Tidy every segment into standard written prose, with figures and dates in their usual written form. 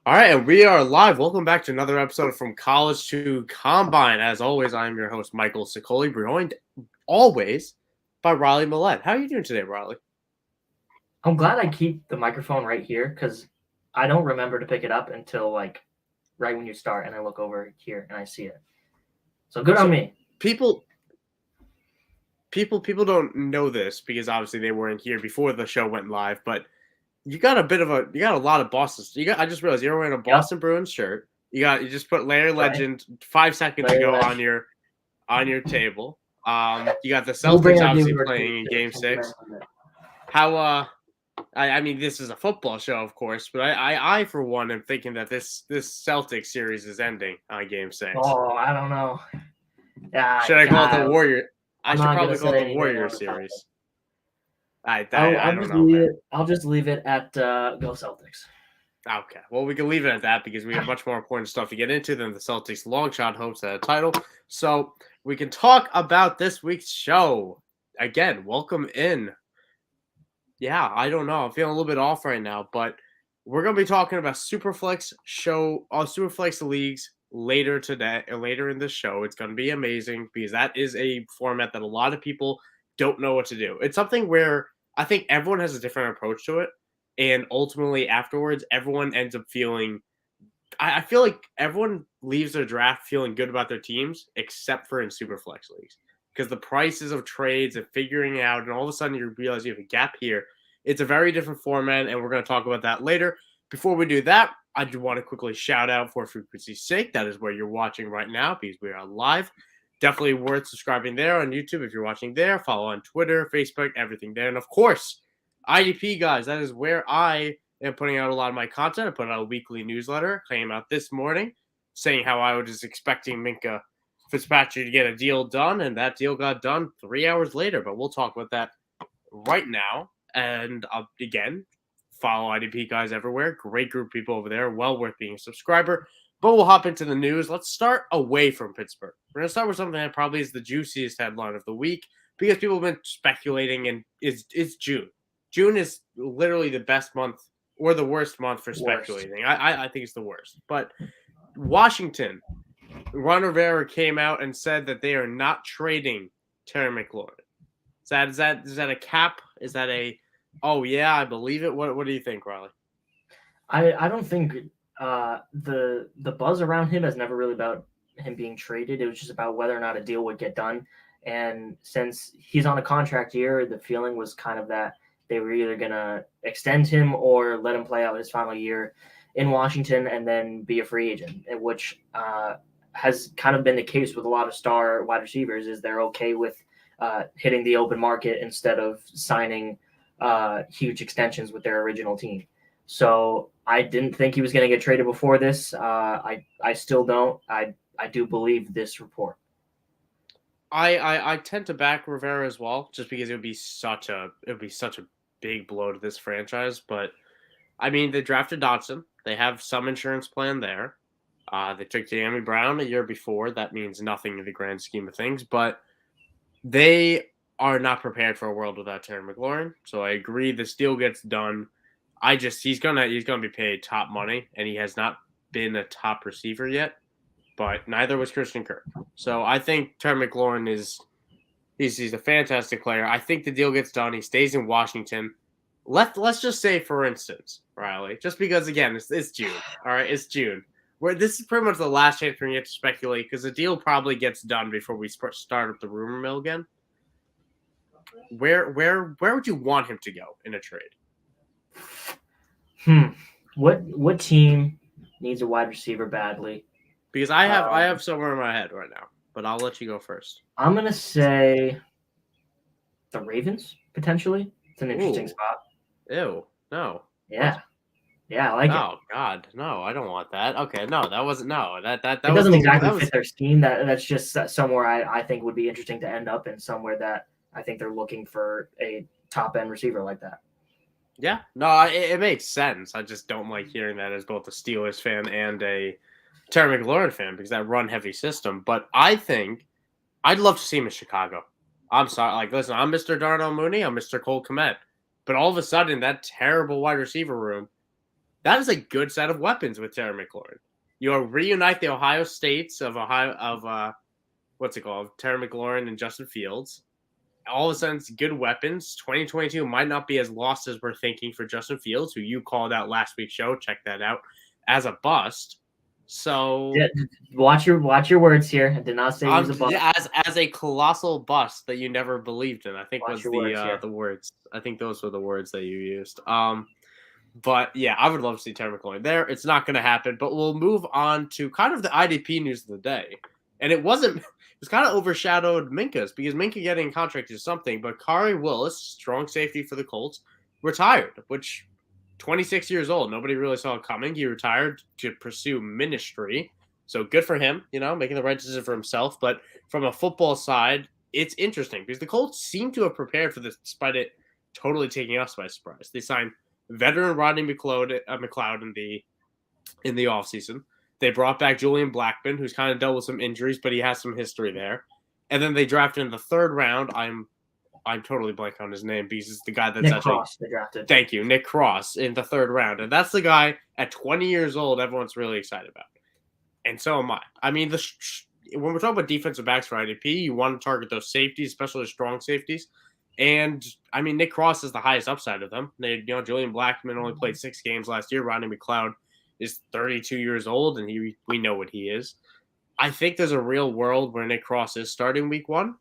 All right, and we are live. Welcome back to another episode from College to Combine. As always, I am your host, Michael Sicoli, joined always by Riley Millett. How are you doing today, Riley? I'm glad I keep the microphone right here because I don't remember to pick it up until right when you start, and I look over here and I see it. So good on me. People don't know this because obviously they weren't here before the show went live, but you got a lot of Boston. I just realized you're wearing a Boston Bruins shirt. You just put Larry Legend 5 seconds ago on your table. You got the Celtics obviously playing in Game 6. How I mean, this is a football show, of course, but I for one am thinking that this Celtics series is ending on Game 6. Oh, I don't know. Yeah, Should I call it the Warrior? I should probably call it the Warrior series. I don't know, man. I'll just leave it at go Celtics. Okay, well, we can leave it at that because we have much more important stuff to get into than the Celtics' long shot hopes at a title. So we can talk about this week's show. Again, welcome in. Yeah, I don't know. I'm feeling a little bit off right now, but we're going to be talking about Superflex leagues later today, later in the show. It's going to be amazing because that is a format that a lot of people don't know what to do. It's something where I think everyone has a different approach to it, and ultimately afterwards, everyone ends up feeling. I feel like everyone leaves their draft feeling good about their teams, except for in Superflex leagues, because the prices of trades and figuring out, and all of a sudden you realize you have a gap here. It's a very different format, and we're going to talk about that later. Before we do that, I do want to quickly shout out for frequency's sake. That is where you're watching right now because we are live. Definitely worth subscribing there on YouTube if you're watching there. Follow on Twitter, Facebook, everything there. And of course, IDP, guys, that is where I am putting out a lot of my content. I put out a weekly newsletter, came out this morning, saying how I was just expecting Minka Fitzpatrick to get a deal done, and that deal got done 3 hours later. But we'll talk about that right now. And again, follow IDP guys everywhere. Great group of people over there. Well worth being a subscriber. But we'll hop into the news. Let's start away from Pittsburgh. We're going to start with something that probably is the juiciest headline of the week because people have been speculating, and it's June. June is literally the best month or the worst month for speculating. I think it's the worst. But Washington, Ron Rivera came out and said that they are not trading Terry McLaurin. Is that a cap? Is that a oh yeah, I believe it? What do you think, Riley? I don't think the buzz around him has never really about him being traded. It was just about whether or not a deal would get done. And since he's on a contract year, the feeling was kind of that they were either going to extend him or let him play out his final year in Washington and then be a free agent, which has kind of been the case with a lot of star wide receivers. Is they're okay with hitting the open market instead of signing huge extensions with their original team. So I didn't think he was going to get traded before this. I still don't. I do believe this report. I tend to back Rivera as well, just because it would be such a big blow to this franchise. But I mean, they drafted Dotson. They have some insurance plan there. They took Jamie Brown a year before. That means nothing in the grand scheme of things, but they are not prepared for a world without Terry McLaurin. So I agree this deal gets done. He's gonna be paid top money, and he has not been a top receiver yet, but neither was Christian Kirk. So I think Terry McLaurin he's a fantastic player. I think the deal gets done. He stays in Washington. Let's just say, for instance, Riley, just because again it's June. All right, it's June. Where this is pretty much the last chance we get to speculate because the deal probably gets done before we start up the rumor mill again. Where would you want him to go in a trade? What team needs a wide receiver badly? Because I have somewhere in my head right now, but I'll let you go first. I'm gonna say the Ravens potentially. It's an interesting spot. Ew, no. Yeah. Yeah, I like it. Oh God, no, I don't want that. Okay, no, that wasn't no. That it doesn't exactly fit their scheme. That's just somewhere I think would be interesting to end up in, somewhere that I think they're looking for a top end receiver like that. Yeah, no, it makes sense. I just don't like hearing that as both a Steelers fan and a Terry McLaurin fan because that run heavy system. But I think I'd love to see him in Chicago. I'm sorry, listen, I'm Mr. Darnell Mooney, I'm Mr. Cole Kmet, but all of a sudden that terrible wide receiver room, That is a good set of weapons with Terry McLaurin. You reunite the Ohio States of Terry McLaurin and Justin Fields. All of a sudden, it's good weapons. 2022 might not be as lost as we're thinking for Justin Fields, who you called out last week's show. Check that out, as a bust. So yeah, watch your words here. I did not say he was a bust. As a colossal bust that you never believed in. I think Watch was the words. I think those were the words that you used. But yeah, I would love to see Terry McLaurin there. It's not going to happen, but we'll move on to kind of the IDP news of the day. And it was kind of overshadowed Minka's, because Minka getting contracted is something, but Kari Willis, strong safety for the Colts, retired, which 26 years old. Nobody really saw it coming. He retired to pursue ministry. So good for him, making the right decision for himself. But from a football side, it's interesting because the Colts seem to have prepared for this, despite it totally taking us by surprise. They signed veteran Rodney McLeod in the offseason. They brought back Julian Blackmon, who's kind of dealt with some injuries, but he has some history there. And then they drafted in the third round. I'm totally blank on his name because it's the guy that's Nick Cross. They drafted. Thank you, Nick Cross in the third round, and that's the guy at 20 years old everyone's really excited about, and so am I. I mean, when we're talking about defensive backs for IDP, you want to target those safeties, especially the strong safeties. And I mean, Nick Cross is the highest upside of them. Julian Blackmon only played 6 games last year. Rodney McLeod is 32 years old, and we know what he is. I think there's a real world where Nick Cross is starting week 1.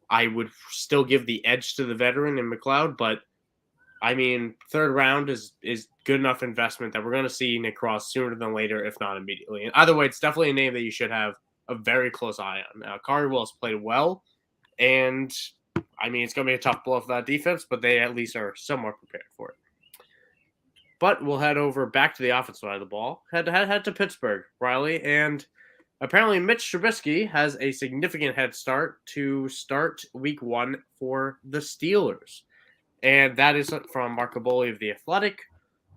I would still give the edge to the veteran in McLeod, but I mean, third round is good enough investment that we're going to see Nick Cross sooner than later, if not immediately. And either way, it's definitely a name that you should have a very close eye on. Now, Kari Willis played well, and I mean, it's going to be a tough blow for that defense, but they at least are somewhat prepared for it. But we'll head over back to the offensive side of the ball. Head to Pittsburgh, Riley, and apparently Mitch Trubisky has a significant head start to start week 1 for the Steelers. And that is from Mark Caboli of The Athletic.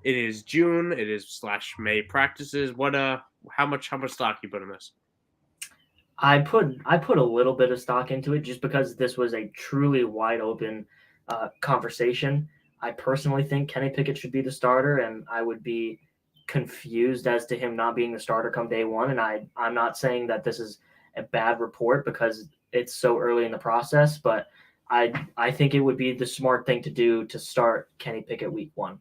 It is June. It is /May practices. How much stock you put in this? I put a little bit of stock into it just because this was a truly wide open conversation. I personally think Kenny Pickett should be the starter, and I would be confused as to him not being the starter come day 1. And I'm not saying that this is a bad report because it's so early in the process, but I think it would be the smart thing to do to start Kenny Pickett week 1.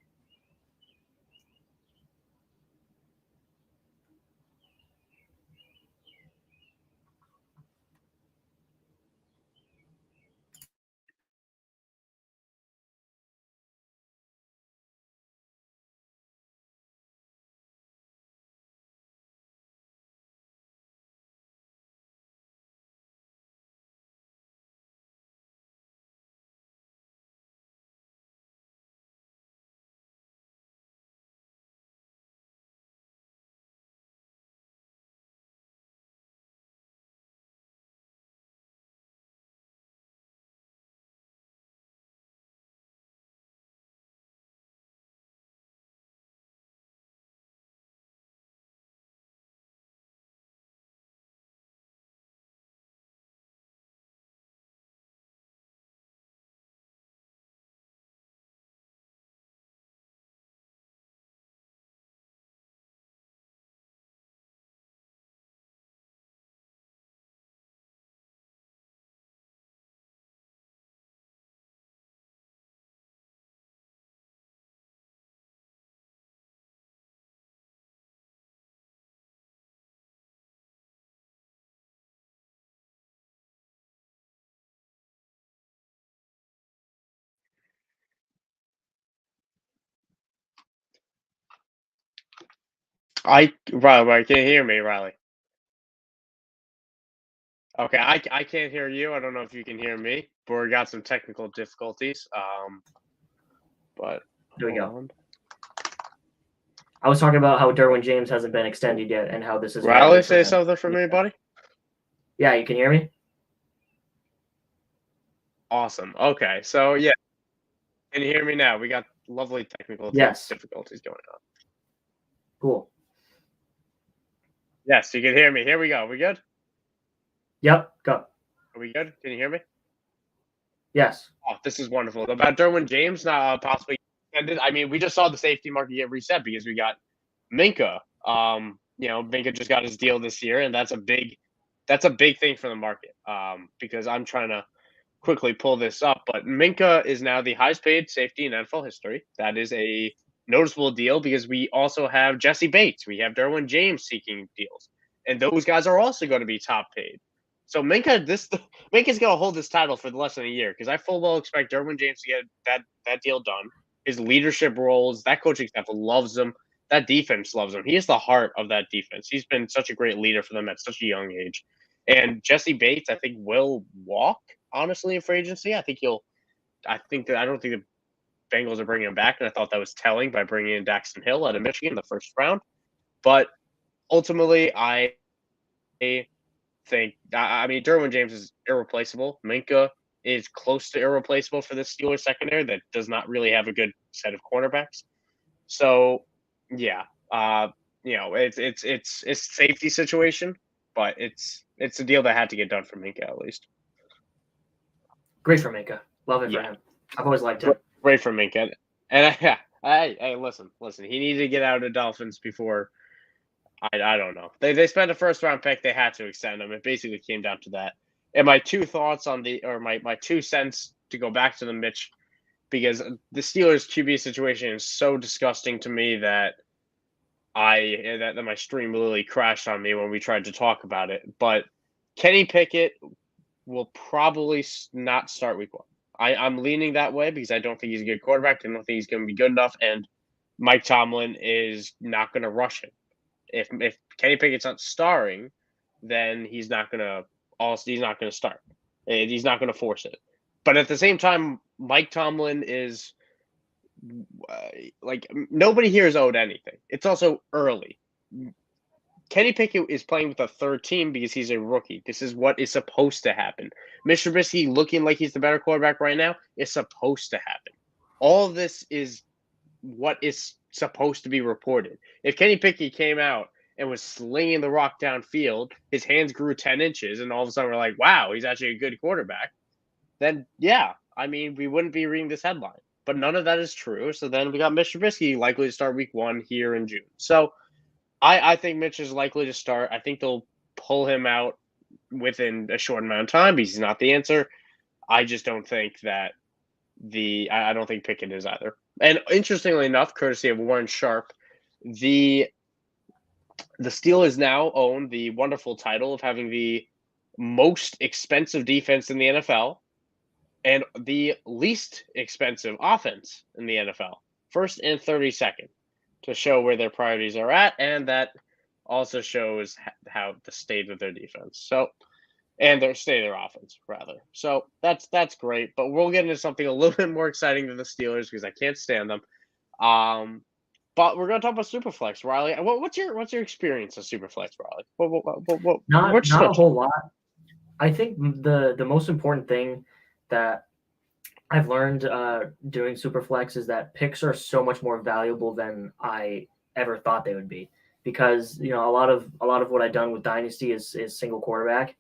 Riley, can you hear me, Riley? Okay, I can't hear you. I don't know if you can hear me, but we got some technical difficulties. But there we go. I was talking about how Derwin James hasn't been extended yet, and how this is. Riley, say something for me, buddy. Yeah, you can hear me. Awesome. Okay, so yeah, can you hear me now? We got lovely technical difficulties going on. Cool. Yes, you can hear me. Here we go. We good? Yep, go. Are we good? Can you hear me? Yes. Oh, this is wonderful. About Derwin James not possibly extended. I mean, we just saw the safety market get reset because we got Minka. Minka just got his deal this year, and that's a big thing for the market. Because I'm trying to quickly pull this up, but Minka is now the highest paid safety in NFL history. That is a noticeable deal because we also have Jesse Bates, we have Derwin James seeking deals, and those guys are also going to be top paid. So Minka's going to hold this title for less than a year because I full well expect Derwin James to get that deal done. His leadership roles, that coaching staff loves him. That defense loves him. He is the heart of that defense. He's been such a great leader for them at such a young age. And Jesse Bates, I think, will walk honestly in free agency. I don't think the Bengals are bringing him back, and I thought that was telling by bringing in Daxton Hill out of Michigan in the first round. But ultimately, I think Derwin James is irreplaceable. Minka is close to irreplaceable for the Steelers secondary that does not really have a good set of cornerbacks. So yeah, it's a safety situation, but it's a deal that had to get done for Minka at least. Great for Minka. Love it for him. I've always liked him. Great for Minka. And listen. He needed to get out of the Dolphins before. I don't know. They spent a first round pick. They had to extend him. It basically came down to that. And my 2 thoughts on my 2 cents to go back to the Mitch, because the Steelers QB situation is so disgusting to me that my stream literally crashed on me when we tried to talk about it. But Kenny Pickett will probably not start week 1. I'm leaning that way because I don't think he's a good quarterback. I don't think he's going to be good enough, and Mike Tomlin is not going to rush him. If Kenny Pickett's not starring, then he's not going to start. He's not going to force it. But at the same time, Mike Tomlin is nobody here is owed anything. It's also early. Kenny Pickett is playing with a third team because he's a rookie. This is what is supposed to happen. Mitch Trubisky looking like he's the better quarterback right now is supposed to happen. All of this is what is supposed to be reported. If Kenny Pickett came out and was slinging the rock downfield, his hands grew 10 inches, and all of a sudden we're like, wow, he's actually a good quarterback, then yeah, we wouldn't be reading this headline. But none of that is true. So then we got Mitch Trubisky likely to start week 1 here in June. So I think Mitch is likely to start. I think they'll pull him out within a short amount of time because he's not the answer. I just don't think that I don't think Pickett is either. And interestingly enough, courtesy of Warren Sharp, the Steelers now own the wonderful title of having the most expensive defense in the NFL and the least expensive offense in the NFL, first and 32nd, to show where their priorities are at, and that also shows how the state of their defense. So, and their state of their offense, rather. So that's great. But we'll get into something a little bit more exciting than the Steelers because I can't stand them. But we're going to talk about Superflex, Riley. What's your experience of Superflex, Riley? Not a whole lot. I think the most important thing that I've learned doing Superflex is that picks are so much more valuable than I ever thought they would be, because a lot of what I've done with Dynasty is single quarterback.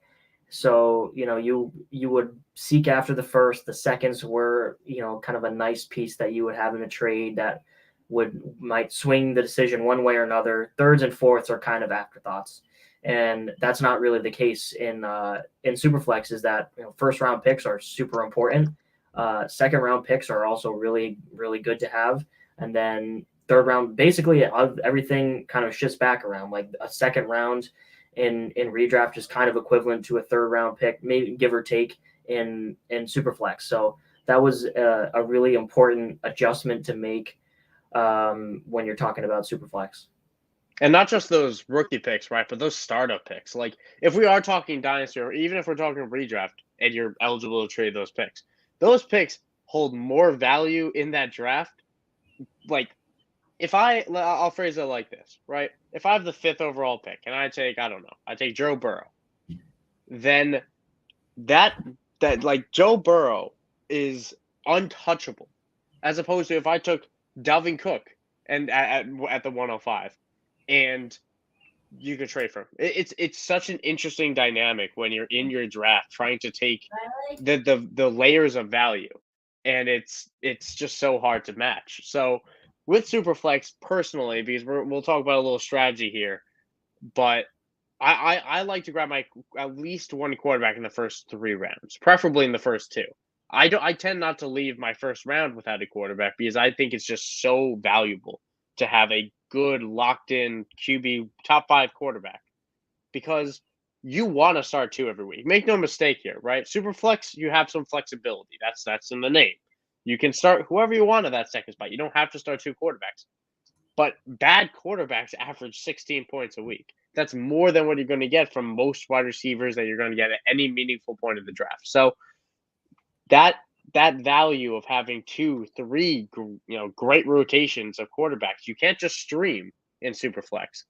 So you would seek after the first. The seconds were kind of a nice piece that you would have in a trade that might swing the decision one way or another. Thirds and fourths are kind of afterthoughts, and that's not really the case in Superflex. Is that first round picks are super important. Second round picks are also really, really good to have. And then third round, basically everything kind of shifts back around. Like a second round in redraft is kind of equivalent to a third round pick, maybe give or take in Superflex. So that was a really important adjustment to make when you're talking about Superflex. And not just those rookie picks, right? But those startup picks. Like if we are talking Dynasty, or even if we're talking redraft and you're eligible to trade those picks hold more value in that draft. Like I'll phrase it like this, right? If I have the 5th overall pick and I take Joe Burrow, then that Joe Burrow is untouchable, as opposed to if I took Dalvin Cook and at the 105 and you could trade for him. It's such an interesting dynamic when you're in your draft trying to take the layers of value, and it's just so hard to match. So with Superflex personally, because we'll talk about a little strategy here, but I like to grab my at least one quarterback in the first 3 rounds, preferably in the first 2. I tend not to leave my first round without a quarterback because I think it's just so valuable to have a good locked in QB top 5 quarterback because you want to start 2 every week. Make no mistake here, right? Superflex, you have some flexibility. That's in the name. You can start whoever you want at that second spot. You don't have to start 2 quarterbacks. But bad quarterbacks average 16 points a week. That's more than what you're going to get from most wide receivers that you're going to get at any meaningful point in the draft. So that value of having 2, 3, great rotations of quarterbacks, you can't just stream in Superflex.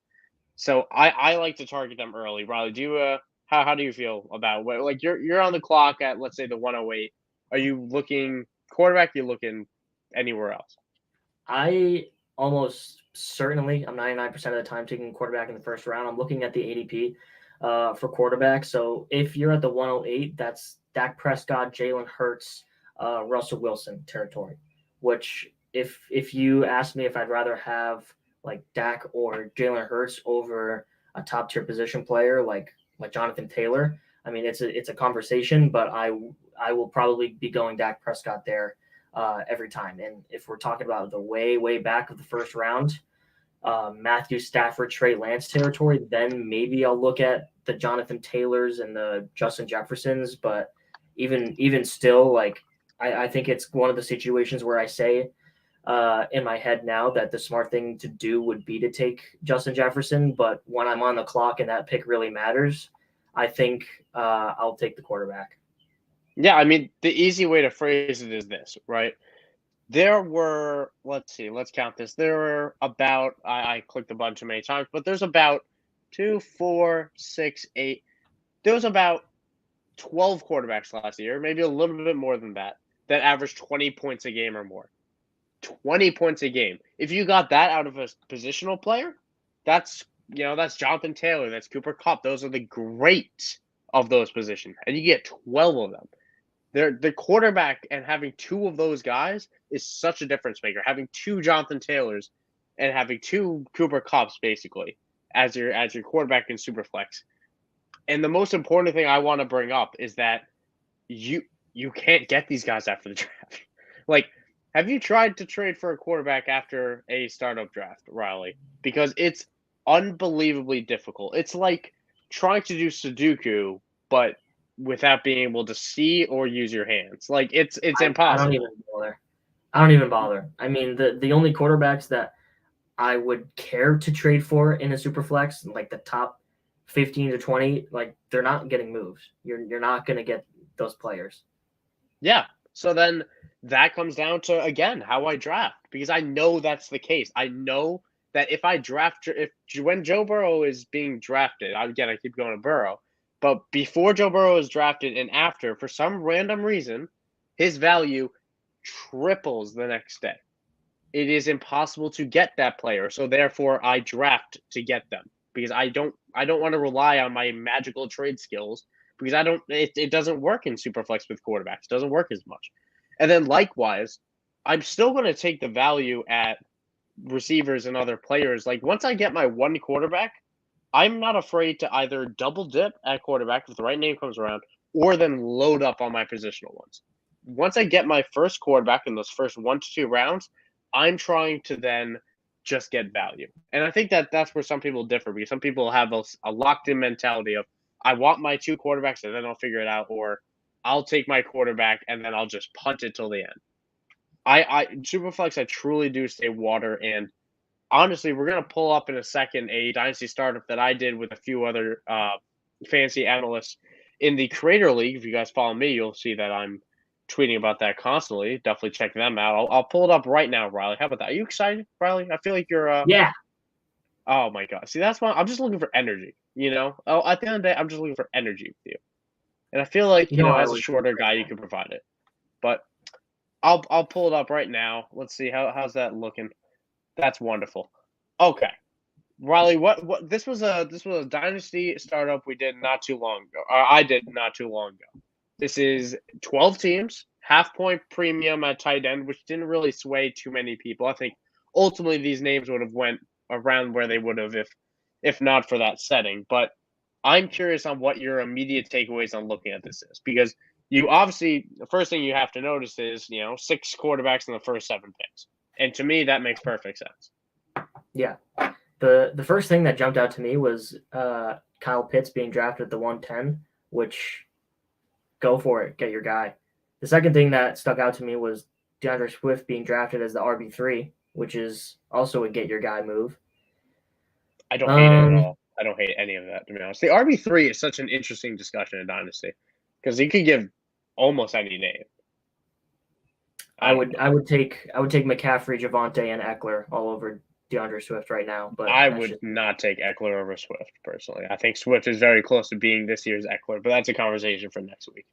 So I like to target them early. Riley, do you how do you feel about like you're on the clock at, let's say, the 108? Are you looking quarterback? Are you looking anywhere else? I almost certainly, I'm 99% of the time taking quarterback in the first round. I'm looking at the ADP for quarterback. So if you're at the 108, that's Dak Prescott, Jalen Hurts, Russell Wilson territory. Which, if you ask me if I'd rather have like Dak or Jalen Hurts over a top tier position player like Jonathan Taylor, I mean it's a conversation, but I will probably be going Dak Prescott there every time. And if we're talking about the way back of the first round, Matthew Stafford, Trey Lance territory, then maybe I'll look at the Jonathan Taylors and the Justin Jeffersons. But even still, like I think it's one of the situations where I say in my head now that the smart thing to do would be to take Justin Jefferson. But when I'm on the clock and that pick really matters, I think I'll take the quarterback. Yeah, I mean, the easy way to phrase it is this, right? There were, let's see, let's count this. There were about, I clicked a bunch too many times, but there's about 2, 4, 6, 8. There was about 12 quarterbacks last year, maybe a little bit more than that averaged 20 points a game or more. 20 points a game. If you got that out of a positional player, that's Jonathan Taylor, that's Cooper Kupp. Those are the greats of those positions, and you get 12 of them. The quarterback and having 2 of those guys is such a difference maker. Having 2 Jonathan Taylors and having 2 Cooper Kupps basically as your quarterback in Superflex. And the most important thing I want to bring up is that you can't get these guys after the draft. Like, have you tried to trade for a quarterback after a startup draft, Riley? Because it's unbelievably difficult. It's like trying to do Sudoku, but without being able to see or use your hands. Like it's impossible. I don't even bother. I don't even bother. I mean, the only quarterbacks that I would care to trade for in a super flex, like the top 15 to 20, like they're not getting moved. You're not going to get those players. Yeah. So then that comes down to, again, how I draft, because I know that's the case. I know that if when Joe Burrow is being drafted, I keep going to Burrow, but before Joe Burrow is drafted and after, for some random reason, his value triples the next day. It is impossible to get that player. So therefore I draft to get them because I don't want to rely on my magical trade skills because it doesn't work in Superflex with quarterbacks. It doesn't work as much. And then likewise, I'm still going to take the value at receivers and other players. Like once I get my one quarterback, I'm not afraid to either double dip at quarterback if the right name comes around, or then load up on my positional ones. Once I get my first quarterback in those first 1 to 2 rounds, I'm trying to then just get value. And I think that's where some people differ because some people have a locked-in mentality of, I want my 2 quarterbacks and then I'll figure it out, or I'll take my quarterback and then I'll just punt it till the end. Superflex, I truly do stay water. And honestly, we're going to pull up in a second a Dynasty Startup that I did with a few other fancy analysts in the Creator League. If you guys follow me, you'll see that I'm tweeting about that constantly. Definitely check them out. I'll pull it up right now, Riley. How about that? Are you excited, Riley? I feel like you're Yeah. Oh my god. See, that's why I'm just looking for energy, you know? Oh, at the end of the day, I'm just looking for energy with you. And I feel like, as a shorter guy, you can provide it. But I'll pull it up right now. Let's see how's that looking. That's wonderful. Okay. Riley, what this was a Dynasty Startup we did not too long ago. I did not too long ago. This is 12 teams, half point premium at tight end, which didn't really sway too many people. I think ultimately these names would have went around where they would have if not for that setting. But I'm curious on what your immediate takeaways on looking at this is, because you obviously the first thing you have to notice is 6 quarterbacks in the first 7 picks, and to me that makes perfect sense. Yeah, the first thing that jumped out to me was Kyle Pitts being drafted at the 110, which go for it, get your guy. The second thing that stuck out to me was DeAndre Swift being drafted as the RB3, which is also a get your guy move. I don't hate it at all. I don't hate any of that, to be honest. The RB3 is such an interesting discussion in Dynasty because you could give almost any name. I would take McCaffrey, Javonte, and Eckler all over DeAndre Swift right now. But I would not take Eckler over Swift personally. I think Swift is very close to being this year's Eckler, but that's a conversation for next week.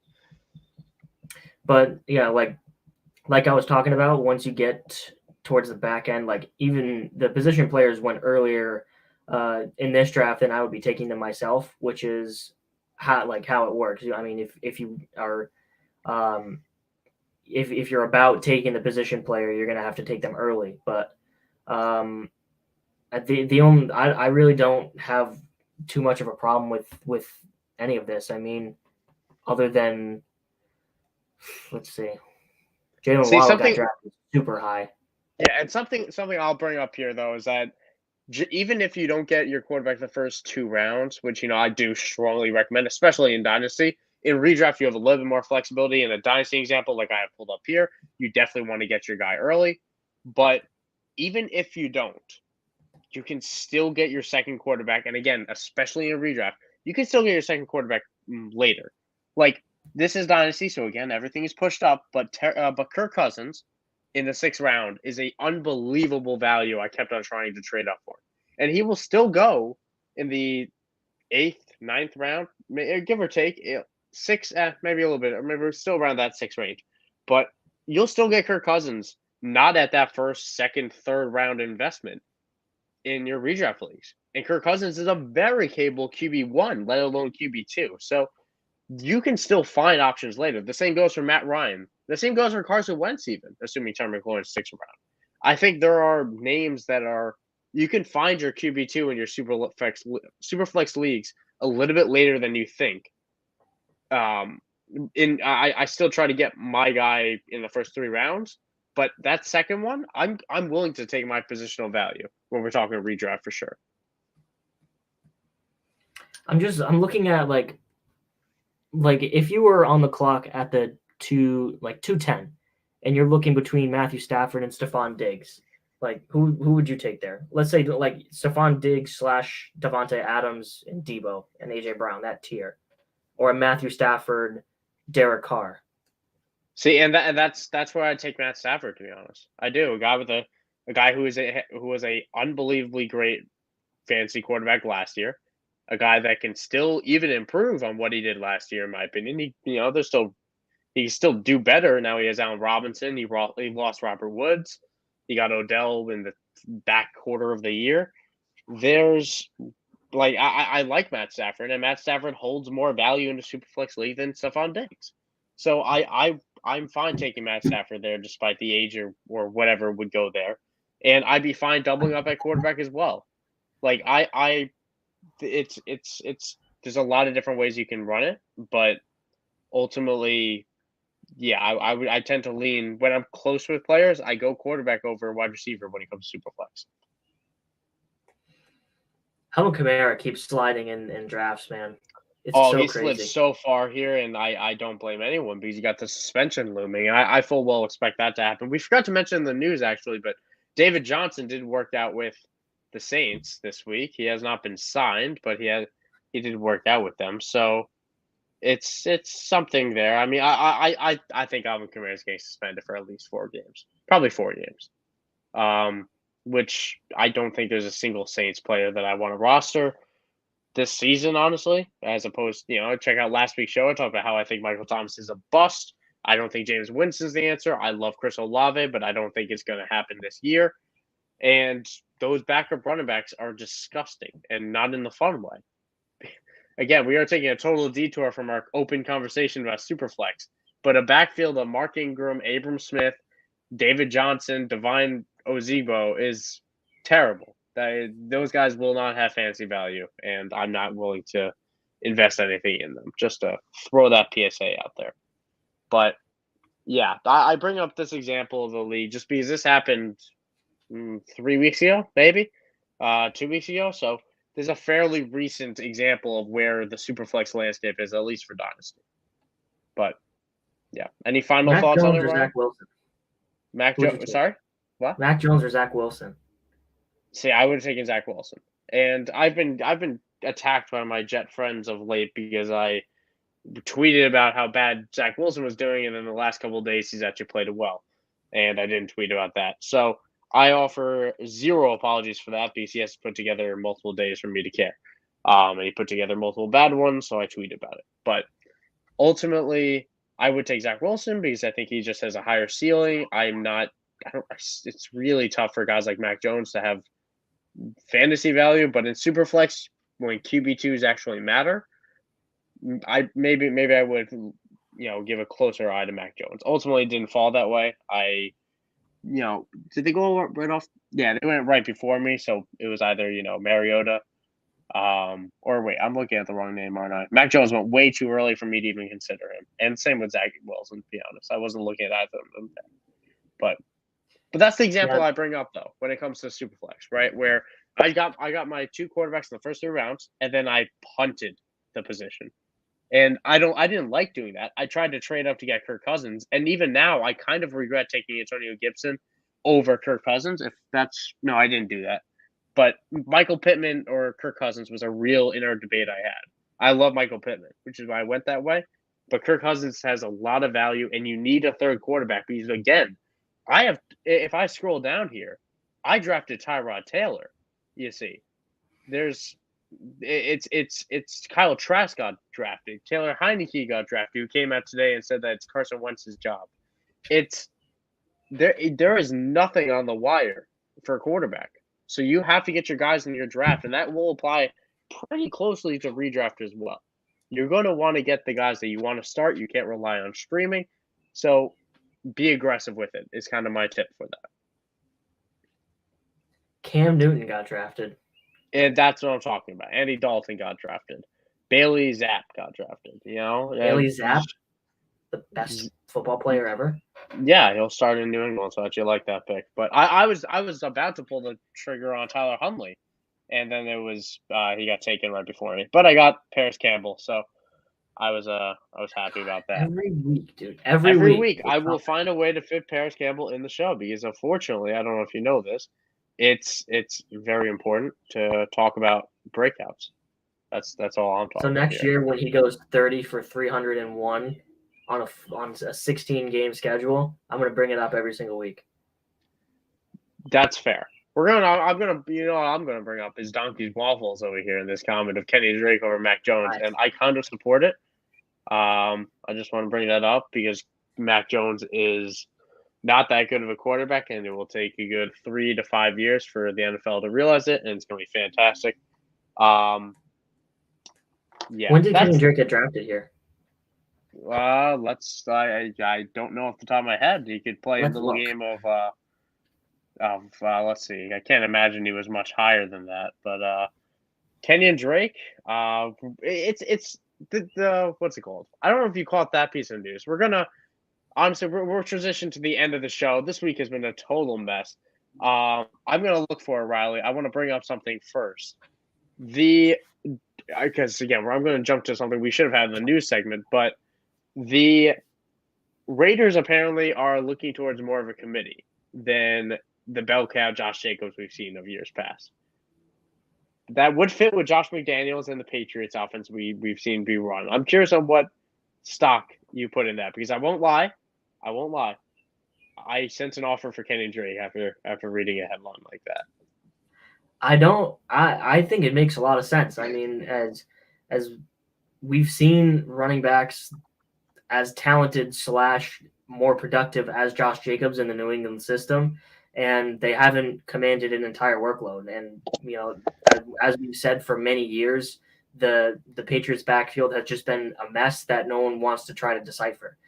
But yeah, like I was talking about, once you get towards the back end, like even the position players went earlier in this draft than I would be taking them myself, which is how it works. I mean, if you are if you're about taking the position player, you're gonna have to take them early. But I really don't have too much of a problem with any of this. I mean, other than, let's see, Jalen Waddle got drafted super high. Yeah, and something I'll bring up here though is that even if you don't get your quarterback the first 2 rounds, which I do strongly recommend, especially in Dynasty, in redraft you have a little bit more flexibility. In a Dynasty example, like I have pulled up here, you definitely want to get your guy early. But even if you don't, you can still get your second quarterback. And again, especially in a redraft, you can still get your second quarterback later. Like, this is Dynasty, so again, everything is pushed up. But Kirk Cousins in the 6th round is a unbelievable value I kept on trying to trade up for. And he will still go in the 8th, 9th round, give or take, 6, maybe a little bit, or maybe we're still around that 6 range. But you'll still get Kirk Cousins not at that first, second, third round investment in your redraft leagues. And Kirk Cousins is a very capable QB1, let alone QB2. So you can still find options later. The same goes for Matt Ryan. The same goes for Carson Wentz, even, assuming Terry McLaurin's 6th round. I think there are names that you can find your QB2 in your Superflex leagues a little bit later than you think. I still try to get my guy in the first 3 rounds, but that second one, I'm willing to take my positional value when we're talking redraft for sure. I'm looking at like if you were on the clock at the 210 and you're looking between Matthew Stafford and Stephon Diggs, like who would you take there? Let's say like Stephon Diggs / Devontae Adams and Debo and AJ Brown, that tier, or a Matthew Stafford, Derek Carr. See, and that's where I take Matt Stafford, to be honest. I do. A guy who was a unbelievably great fantasy quarterback last year, a guy that can still even improve on what he did last year, in my opinion. He can still do better. Now he has Allen Robinson. He lost Robert Woods. He got Odell in the back quarter of the year. There's I like Matt Stafford, and Matt Stafford holds more value in the Superflex league than Stephon Diggs. So I'm fine taking Matt Stafford there, despite the age or whatever would go there, and I'd be fine doubling up at quarterback as well. Like it's there's a lot of different ways you can run it, but ultimately, yeah, I tend to lean when I'm close with players. I go quarterback over wide receiver when it comes to Superflex. Alvin Kamara keeps sliding in drafts, man. It's so crazy. Slid so far here, and I don't blame anyone because you got the suspension looming, and I full well expect that to happen. We forgot to mention in the news, actually, but David Johnson did work out with the Saints this week. He has not been signed, but he did work out with them. So it's something there. I mean, I think Alvin Kamara is getting suspended for at least 4 games, probably 4 games. Which I don't think there's a single Saints player that I want to roster this season, honestly, as opposed, check out last week's show. I talked about how I think Michael Thomas is a bust. I don't think James Winston's the answer. I love Chris Olave, but I don't think it's going to happen this year. And those backup running backs are disgusting and not in the fun way. Again, we are taking a total detour from our open conversation about Superflex, but a backfield of Mark Ingram, Abram Smith, David Johnson, Devine Ozigbo is terrible. Those guys will not have fantasy value, and I'm not willing to invest anything in them. Just to throw that PSA out there. But yeah, I bring up this example of the league just because this happened 3 weeks ago, maybe 2 weeks ago. So there's a fairly recent example of where the Superflex landscape is, at least for Dynasty. But yeah, any final Mac thoughts on Jones it, or Ryan? Zach Wilson? Mac Who'd you Jones, take? sorry, what? Mac Jones or Zach Wilson? See, I would have taken Zach Wilson, and I've been attacked by my Jet friends of late because I tweeted about how bad Zach Wilson was doing, and then the last couple of days he's actually played it well, and I didn't tweet about that. So I offer zero apologies for that because he has to put together multiple days for me to care. And he put together multiple bad ones, so I tweeted about it. But ultimately, I would take Zach Wilson because I think he just has a higher ceiling. It's really tough for guys like Mac Jones to have fantasy value, but in Superflex, when QB2s actually matter, I would give a closer eye to Mac Jones. Ultimately, it didn't fall that way. Did they go right off? Yeah, they went right before me, so it was either Mariota, or wait, I'm looking at the wrong name, aren't I? Mac Jones went way too early for me to even consider him, and same with Zach Wilson. To be honest, I wasn't looking at either of them, but that's the example I bring up though when it comes to Superflex, right? Where I got my 2 quarterbacks in the first 3 rounds, and then I punted the position. And I didn't like doing that. I tried to trade up to get Kirk Cousins, and even now I kind of regret taking Antonio Gibson over Kirk Cousins. No, I didn't do that. But Michael Pittman or Kirk Cousins was a real inner debate I had. I love Michael Pittman, which is why I went that way. But Kirk Cousins has a lot of value, and you need a third quarterback because again, if I scroll down here, I drafted Tyrod Taylor. You see, it's Kyle Trask got drafted. Taylor Heineke got drafted, who came out today and said that it's Carson Wentz's job. There is nothing on the wire for a quarterback. So you have to get your guys in your draft, and that will apply pretty closely to redraft as well. You're going to want to get the guys that you want to start. You can't rely on streaming. So be aggressive with it is kind of my tip for that. Cam Newton got drafted. And that's what I'm talking about. Andy Dalton got drafted. Bailey Zapp got drafted. Bailey Zapp, the best football player ever. Yeah, he'll start in New England, so I actually like that pick. But I was about to pull the trigger on Tyler Huntley, and then it was he got taken right before me. But I got Paris Campbell, so I was happy about that. Every week, dude. Every week I will find a way to fit Paris Campbell in the show because unfortunately, I don't know if you know this, it's very important to talk about breakouts. That's all I'm talking about. So next year when he goes 30 for 301 on a 16-game schedule, I'm going to bring it up every single week. That's fair. I'm gonna bring up his donkeys waffles over here in this comment of Kenyan Drake over Mac Jones, nice. And I kind of support it. I just want to bring that up because Mac Jones is not that good of a quarterback, and it will take a good 3 to 5 years for the NFL to realize it, and it's going to be fantastic. Yeah. When did Kenyan Drake get drafted here? I don't know off the top of my head. He could play a little game of let's see. I can't imagine he was much higher than that, but Kenyan Drake, it's the what's it called? I don't know if you call it that piece of news. We're transitioning to the end of the show. This week has been a total mess. I'm gonna look for it, Riley. I want to bring up something first. Because again, I'm going to jump to something we should have had in the news segment, but the Raiders apparently are looking towards more of a committee than the bell cow Josh Jacobs we've seen of years past. That would fit with Josh McDaniels and the Patriots offense we've seen be run. I'm curious on what stock you put in that because I won't lie. I sense an offer for Kenyan Drake after reading a headline like that. I think it makes a lot of sense. I mean, as we've seen running backs as talented / more productive as Josh Jacobs in the New England system, and they haven't commanded an entire workload. And, as we've said for many years, the Patriots backfield has just been a mess that no one wants to try to decipher.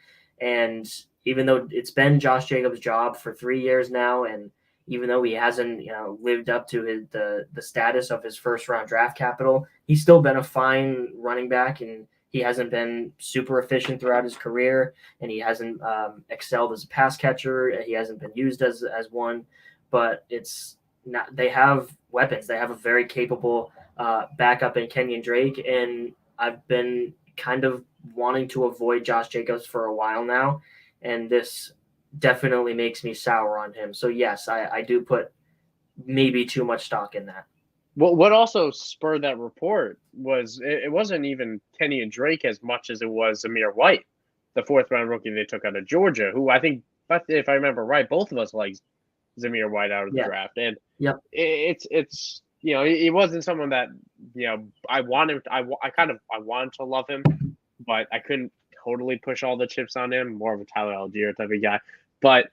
And even though it's been Josh Jacobs' job for 3 years now, and even though he hasn't, lived up to the status of his first round draft capital, he's still been a fine running back, and he hasn't been super efficient throughout his career, and he hasn't excelled as a pass catcher. He hasn't been used as one, but it's not. They have weapons. They have a very capable backup in Kenyan Drake, and I've been kind of wanting to avoid Josh Jacobs for a while now, and this definitely makes me sour on him. So yes, I do put maybe too much stock in that. Well, what also spurred that report was it wasn't even Kenyan Drake as much as it was Zamir White, the 4th-round rookie they took out of Georgia, who I think, if I remember right, both of us liked Zamir White out of the draft. And yep. it's he wasn't someone that, I wanted to love him, but I couldn't totally push all the chips on him, more of a Tyler Algier type of guy. But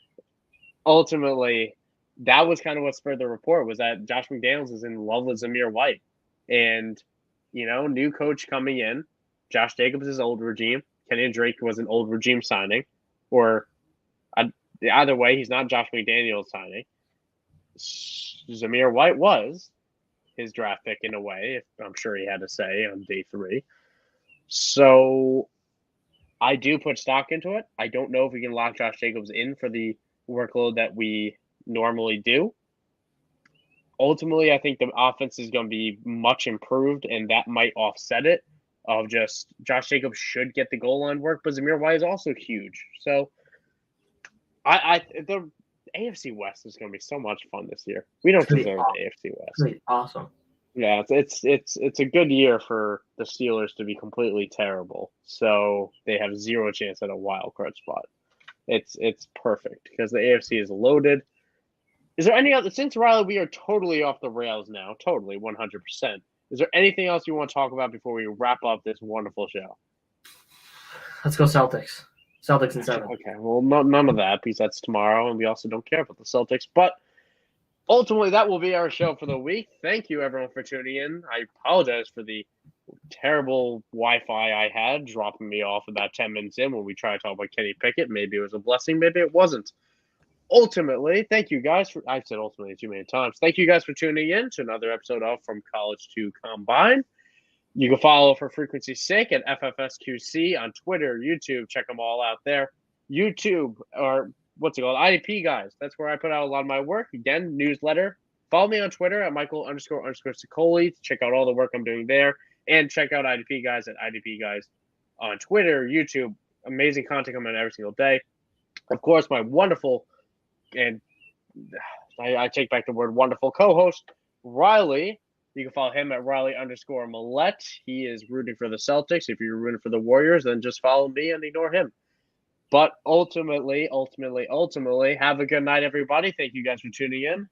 ultimately, that was kind of what spurred the report, was that Josh McDaniels is in love with Zamir White. And, new coach coming in, Josh Jacobs is old regime. Kenyan Drake was an old regime signing. Or either way, he's not Josh McDaniels signing. Zamir White was his draft pick in a way, if I'm sure he had to say on day 3. So I do put stock into it. I don't know if we can lock Josh Jacobs in for the workload that we normally do. Ultimately, I think the offense is going to be much improved, and that might offset it. Of just Josh Jacobs should get the goal line work, but Zamir White is also huge. So the AFC West is going to be so much fun this year. We don't deserve the AFC West. It's awesome. Yeah, it's a good year for the Steelers to be completely terrible. So they have zero chance at a wild card spot. It's perfect because the AFC is loaded. Is there any other, since Riley, we are totally off the rails now, totally 100%. Is there anything else you want to talk about before we wrap up this wonderful show? Let's go Celtics. Celtics in 7. Okay, well, none of that because that's tomorrow, and we also don't care about the Celtics. But ultimately, that will be our show for the week. Thank you, everyone, for tuning in. I apologize for the terrible Wi-Fi I had dropping me off about 10 minutes in when we tried to talk about Kenny Pickett. Maybe it was a blessing, maybe it wasn't. Ultimately, thank you guys for, I've said ultimately too many times. Thank you guys for tuning in to another episode of From College to Combine. You can follow for frequency's sake at FFSQC on Twitter, YouTube. Check them all out there. YouTube, or what's it called? IDP guys. That's where I put out a lot of my work. Again, newsletter. Follow me on Twitter at Michael__Sicoli to check out all the work I'm doing there. And check out IDP guys at IDP guys on Twitter, YouTube. Amazing content coming out every single day. Of course, my wonderful, and I take back the word wonderful, co-host, Riley. You can follow him at Riley_Millette. He is rooting for the Celtics. If you're rooting for the Warriors, then just follow me and ignore him. But ultimately, have a good night, everybody. Thank you guys for tuning in.